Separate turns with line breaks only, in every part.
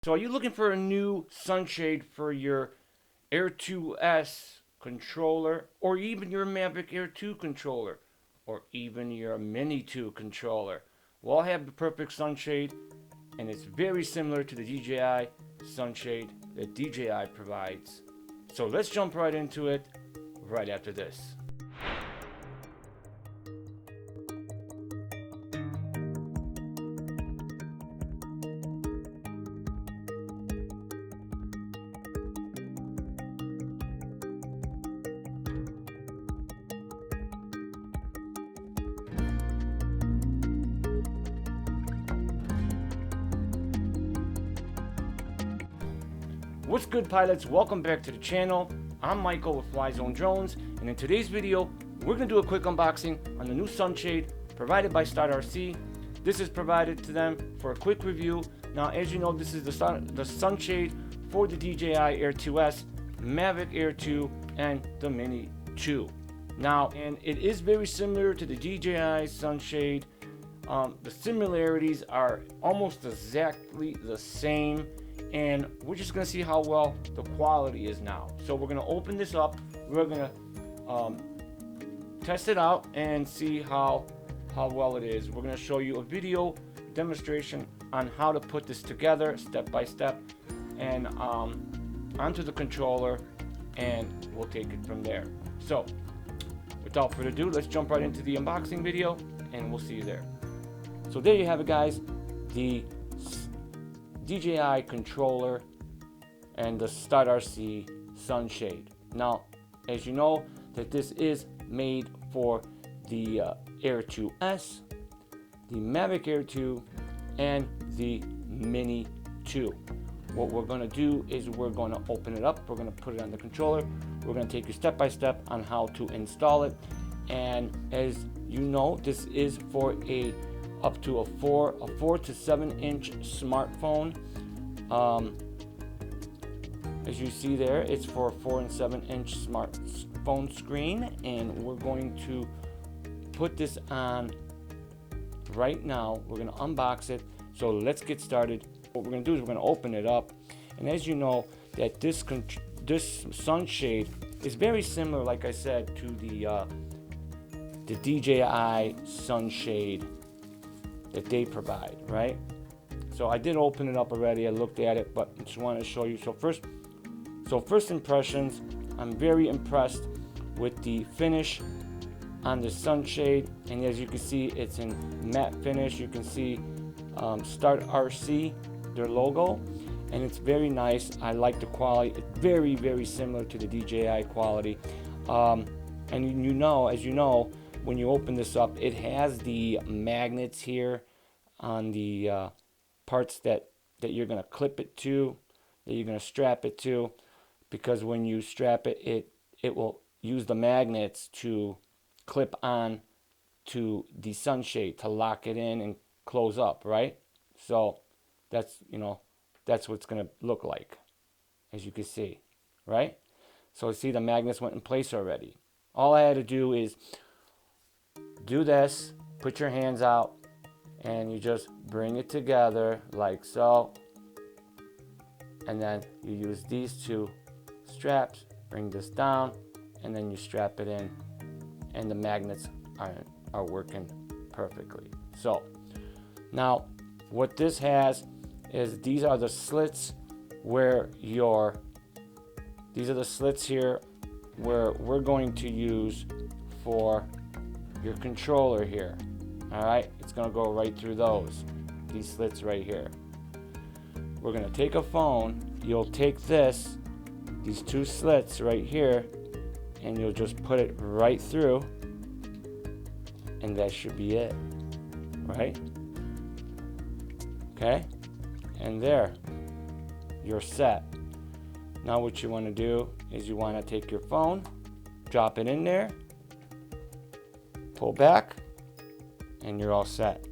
So are you looking for a new sunshade for your Air2s controller, or even your Mavic Air 2 controller, or even your Mini 2 controller? Well, I have the Perfect Sunshade, and it's very similar to the DJI sunshade that DJI provides. So let's jump right into it right after this. What's good, pilots? Welcome back to the channel. I'm Michael with Flyzone Drones, and in today's video we're going to do a quick unboxing on the new sunshade provided by StartRC. This is provided to them for a quick review. Now, as you know, this is the sunshade for the DJI Air2s, Mavic Air 2, and the Mini 2. Now, and it is very similar to the DJI sunshade. The similarities are almost exactly the same, and we're just going to see how well the quality is now. So we're going to open this up, we're going to test it out and see how well it is. We're going to show you a video demonstration on how to put this together step by step and onto the controller, and we'll take it from there. So without further ado, let's jump right into the unboxing video, and we'll see you there. So there you have it, guys, the DJI controller and the StartRC sunshade. Now, as you know, that this is made for the Air2s, the Mavic Air 2, and the Mini 2. What we're going to do is we're going to open it up, we're going to put it on the controller, we're going to take you step by step on how to install it. And as you know, this is for up to a 4 to 7 inch smartphone. As you see there, it's for a 4 and 7 inch smartphone screen, and we're going to put this on right now. We're going to unbox it. So let's get started. What we're going to do is we're going to open it up, and as you know, that this sunshade is very similar, like I said, to the DJI sunshade that they provide, right? So I did open it up already, I looked at it, but I just wanted to show you. So first impressions, I'm very impressed with the finish on the sunshade, and as you can see, it's in matte finish. You can see StartRC, their logo, and it's very nice. I like the quality. It's very, very similar to the DJI quality. And you know, as you know, when you open this up, it has the magnets here on the parts that you're going to clip it to, that you're going to strap it to, because when you strap it, it will use the magnets to clip on to the sunshade to lock it in and close up, right? So that's, you know, that's what it's going to look like, as you can see, right? So see, the magnets went in place already. All I had to do is do this, put your hands out, and you just bring it together like so, and then you use these two straps, bring this down, and then you strap it in, and the magnets are working perfectly. So now what this has is these are the slits where these are the slits here where we're going to use for your controller here. All right, it's going to go right through these slits right here. We're going to take a phone, you'll take these two slits right here, and you'll just put it right through, and that should be it, right? Okay, and there, you're set. Now what you want to do is you want to take your phone, drop it in there, pull back, and you're all set.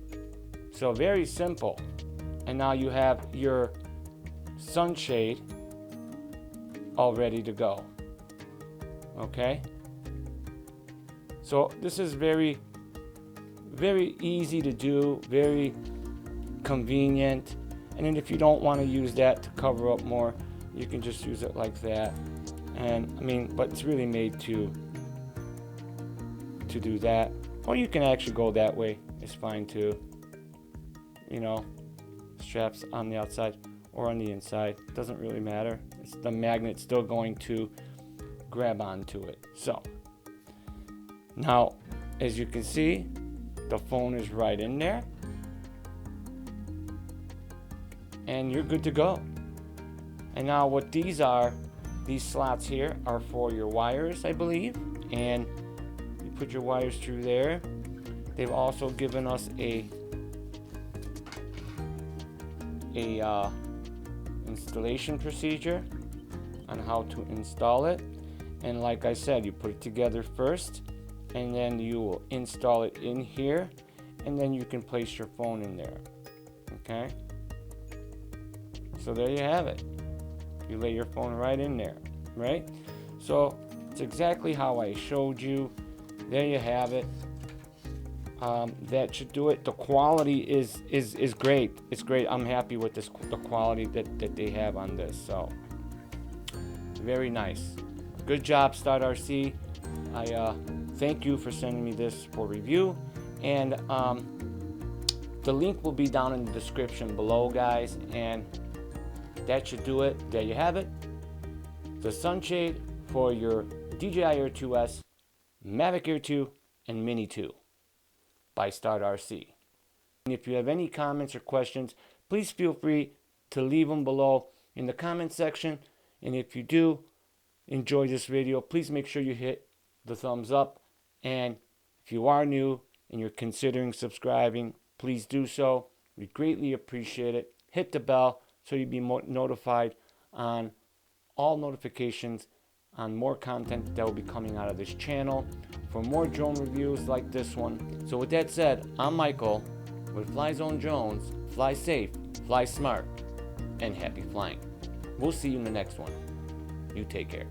So very simple. And now you have your sunshade all ready to go. Okay, so this is very, very easy to do, very convenient, And then if you don't want to use that to cover up more, you can just use it like that. And I mean, but it's really made to do that. Or you can actually go that way, it's fine too. You know, straps on the outside or on the inside, doesn't really matter. It's the magnet still going to grab onto it. So now, as you can see, the phone is right in there, and you're good to go. And now what these are, these slots here are for your wires, I believe, and you put your wires through there. They've also given us a installation procedure on how to install it. And like I said, you put it together first, and then you will install it in here, and then you can place your phone in there. Okay, so there you have it. You lay your phone right in there, right? So it's exactly how I showed you. There you have it. That should do it. The quality is great. It's great. I'm happy with this, the quality that they have on this. So very nice. Good job, StartRC. I thank you for sending me this for review, and the link will be down in the description below, guys, and that should do it. There you have it. The sunshade for your Dji Air2s, Mavic Air 2, and Mini 2 by StartRC. And if you have any comments or questions, please feel free to leave them below in the comment section. And if you do enjoy this video, please make sure you hit the thumbs up. And if you are new and you're considering subscribing, please do so. We greatly appreciate it. Hit the bell so you'll be notified on all notifications on more content that will be coming out of this channel for more drone reviews like this one. So with that said, I'm Michael with Flyzone Drones. Fly safe, fly smart, and happy flying. We'll see you in the next one. You take care.